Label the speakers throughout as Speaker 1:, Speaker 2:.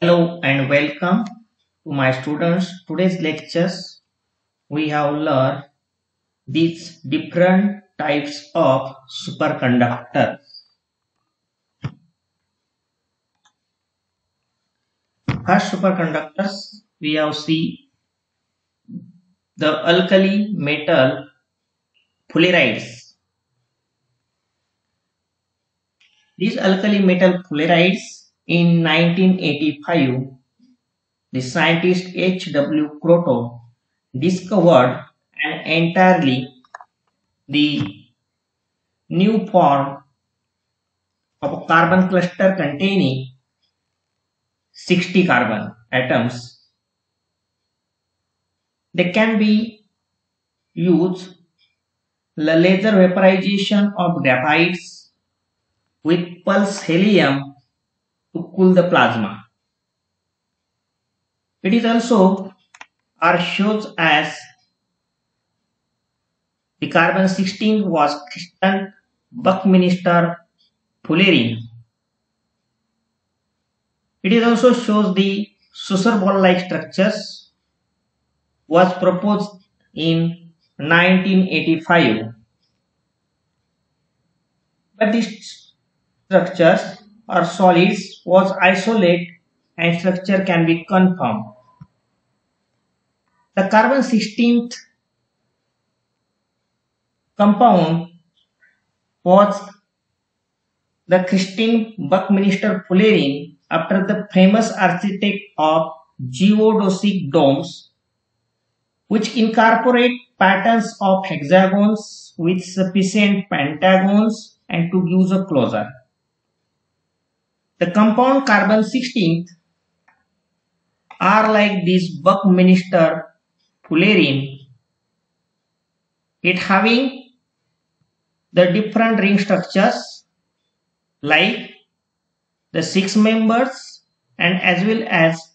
Speaker 1: Hello and welcome to my students. Today's lectures we have learned these different types of superconductor. First superconductors we have see the alkali metal fullerenes. These alkali metal fullerenes in 1985 the scientist H.W. Kroto discovered an entirely the new form of a carbon cluster containing 60 carbon atoms. They can be used the laser vaporization of graphites with pulse helium to cool the plasma. It is also are shows as the carbon 16 was Christian Buckminster Fullerene. It is also shows the saucer ball-like structures was proposed in 1985. But these structures or solids was isolate and structure can be confirmed. The carbon 16th compound was the Christine Buckminster Fullerene after the famous architect of geodesic domes, which incorporate patterns of hexagons with sufficient pentagons and to use a closure. The compound carbon 16th are like this Buckminster Fullerene, it having the different ring structures like the 6 members and as well as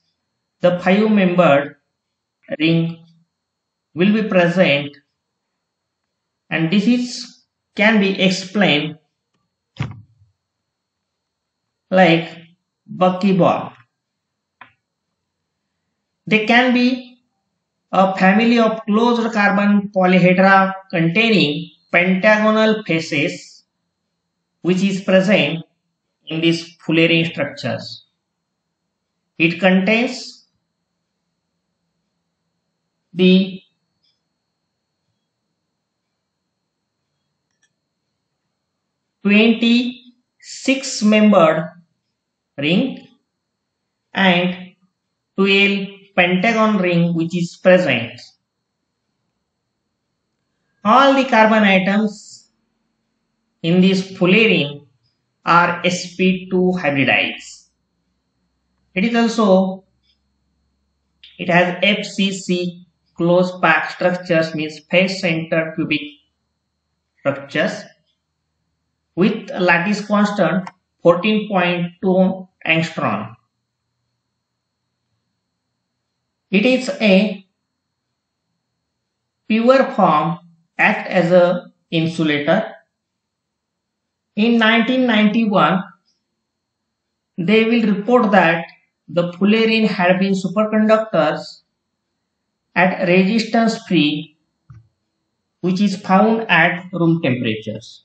Speaker 1: the 5 membered ring will be present, and this can be explained like buckyball. They can be a family of closed carbon polyhedra containing pentagonal faces which is present in these Fullerene structures. It contains the six membered ring and 12 pentagon ring which is present. All the carbon atoms in this Fullerene are sp2 hybridides. It is also it has FCC close pack structures, means face center cubic structures with lattice constant 14.2 angstrom. It is a pure form, act as a insulator. In 1991, they will report that the Fullerene had been superconductors at resistance free, which is found at room temperatures.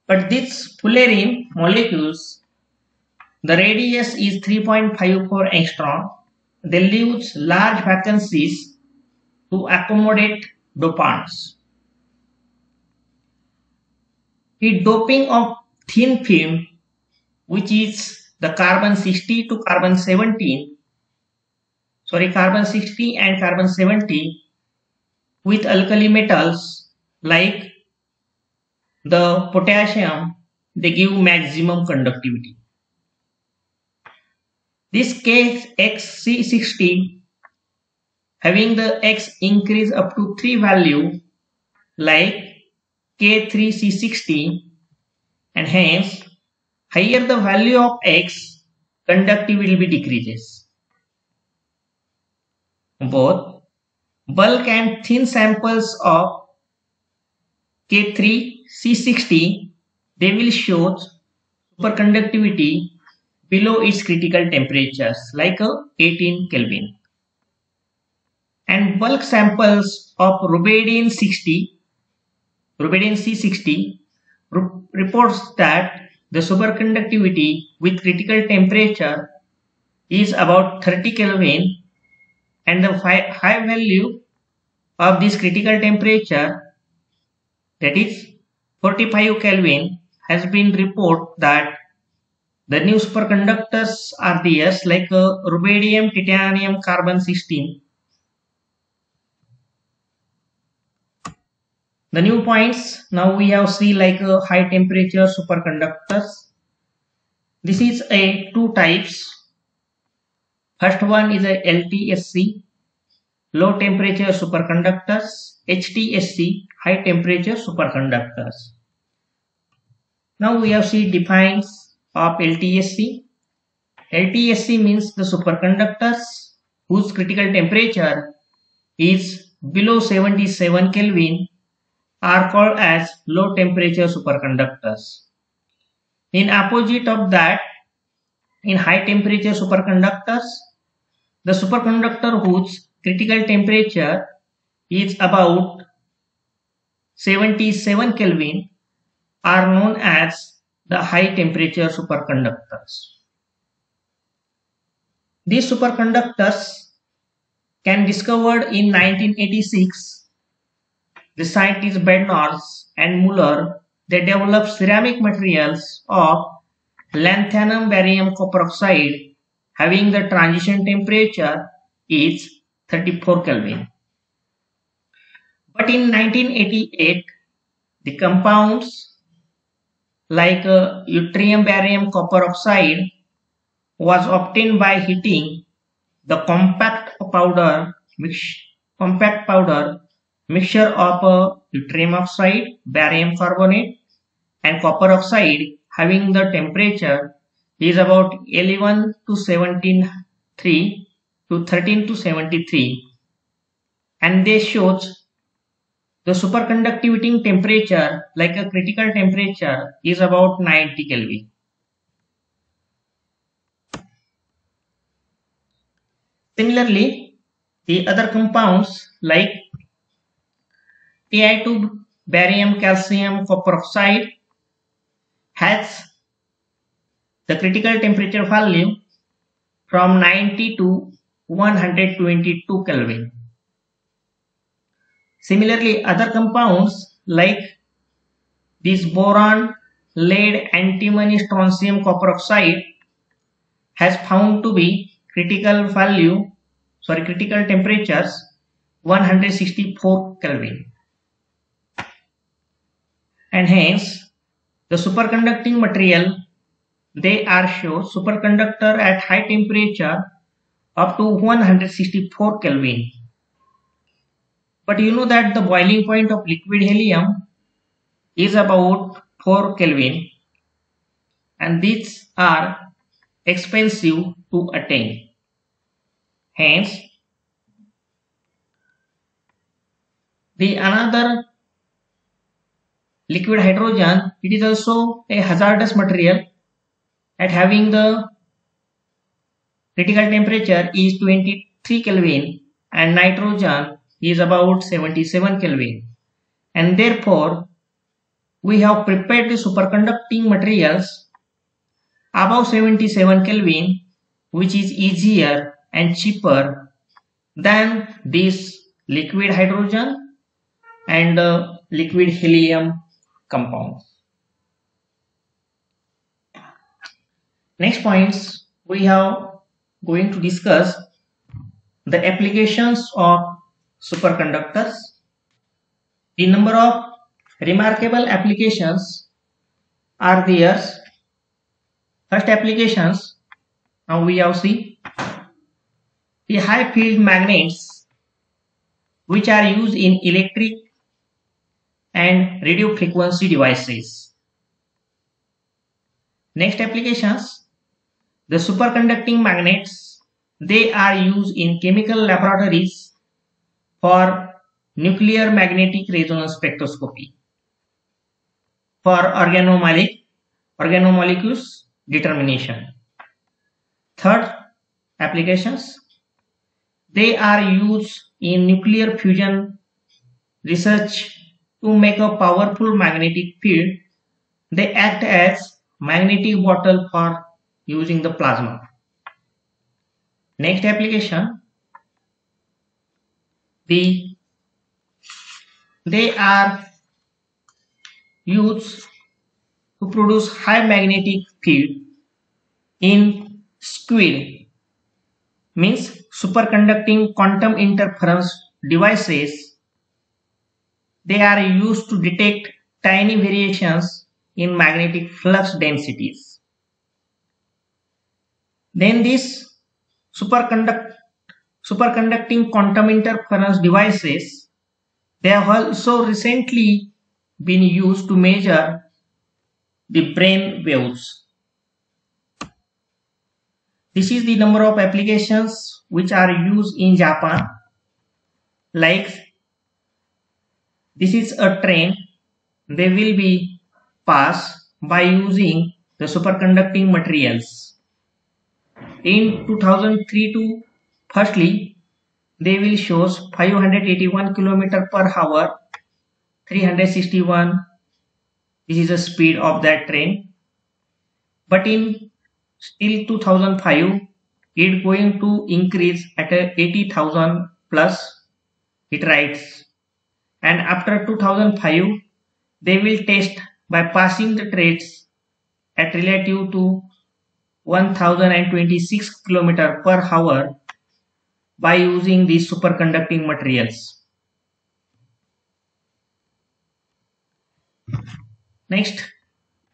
Speaker 1: But these Fullerene molecules, the radius is 3.54 angstrom. They leave large vacancies to accommodate dopants. The doping of thin film, which is the carbon 60 to carbon 17, carbon 60 and carbon 70 with alkali metals like the potassium, they give maximum conductivity. This case XC60 having the X increase up to 3 value like K3C60, and hence higher the value of X, conductivity will be decreases. Both bulk and thin samples of K3C60 they will show superconductivity below its critical temperatures like 18 Kelvin. And bulk samples of rubidium C60 reports that the superconductivity with critical temperature is about 30 Kelvin, and the high value of this critical temperature, that is 45 Kelvin, has been reported that the new superconductors are theirs like rubidium, titanium, carbon 16. The new points, now we have seen like high temperature superconductors. This is a two types. First one is a LTSC, low temperature superconductors, HTSC, high temperature superconductors. Now we have seen defines of LTSC. LTSC means the superconductors whose critical temperature is below 77 Kelvin are called as low temperature superconductors. In opposite of that, in high temperature superconductors, the superconductor whose critical temperature is about 77 Kelvin are known as the high temperature superconductors. These superconductors can discovered in 1986. The scientists Bednorz and Muller, they developed ceramic materials of lanthanum barium copper oxide having the transition temperature is 34 Kelvin. But in 1988, the compounds like yttrium barium copper oxide was obtained by heating the compact powder mixture of yttrium oxide, barium carbonate and copper oxide having the temperature is about 11 to 13 to 73, and they shows the superconductivity temperature like a critical temperature is about 90 Kelvin. Similarly, the other compounds like Ti2 barium calcium copper oxide has the critical temperature value from 90 to 122 Kelvin. Similarly, other compounds like this boron, lead, antimony, strontium, copper oxide has found to be critical temperatures 164 Kelvin. And hence, the superconducting material, they are shown superconductor at high temperature up to 164 Kelvin. But you know that the boiling point of liquid helium is about 4 Kelvin, and these are expensive to attain. Hence, the another liquid hydrogen, it is also a hazardous material at having the critical temperature is 23 Kelvin and nitrogen is about 77 Kelvin, and therefore we have prepared the superconducting materials above 77 Kelvin, which is easier and cheaper than this liquid hydrogen and liquid helium compounds. Next points, we are going to discuss the applications of superconductors. The number of remarkable applications are there. First applications, now we have seen the high field magnets which are used in electric and radio frequency devices. Next applications, the superconducting magnets, they are used in chemical laboratories for nuclear magnetic resonance spectroscopy, for organometallic organomolecules determination. Third applications, they are used in nuclear fusion research to make a powerful magnetic field. They act as magnetic bottle for using the plasma. Next application, they are used to produce high magnetic field in SQUID, means superconducting quantum interference devices. They are used to detect tiny variations in magnetic flux densities. Then these superconducting quantum interference devices, they have also recently been used to measure the brain waves. This is the number of applications which are used in Japan. Like this is a train, they will be passed by using the superconducting materials. In 2003 to firstly, they will show 581 km per hour, 361. This is the speed of that train. But in still 2005, it going to increase at 80,000 plus. It writes, and after 2005, they will test by passing the trains at relative to 1026 km per hour by using these superconducting materials. Next,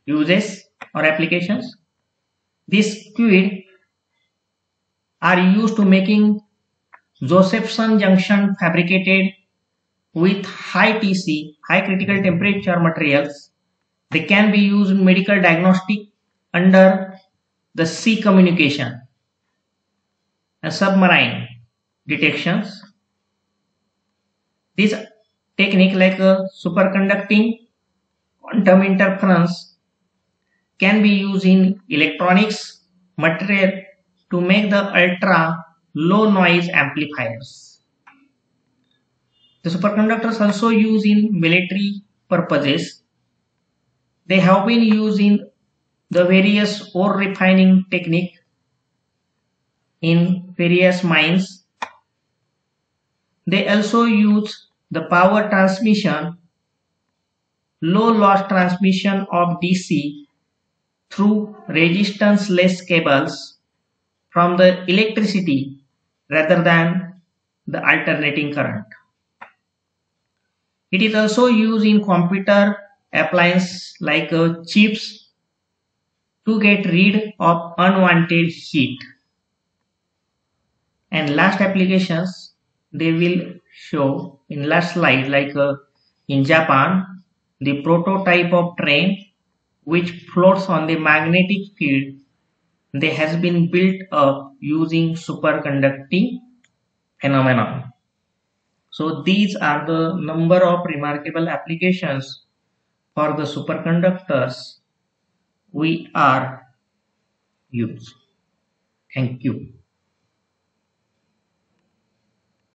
Speaker 1: uses or applications. These SQUID are used to making Josephson junction fabricated with high TC, high critical temperature materials. They can be used in medical diagnostic under the sea communication and submarine detections. This technique like superconducting quantum interference can be used in electronics material to make the ultra low noise amplifiers. The superconductors also used in military purposes. They have been used in the various ore refining technique in various mines. They also use the power transmission, low loss transmission of DC through resistance-less cables from the electricity rather than the alternating current. It is also used in computer appliances like chips to get rid of unwanted heat. And last applications they will show in last slide, like in Japan, the prototype of train which floats on the magnetic field, they has been built up using superconducting phenomenon. So these are the number of remarkable applications for the superconductors we are used. Thank you.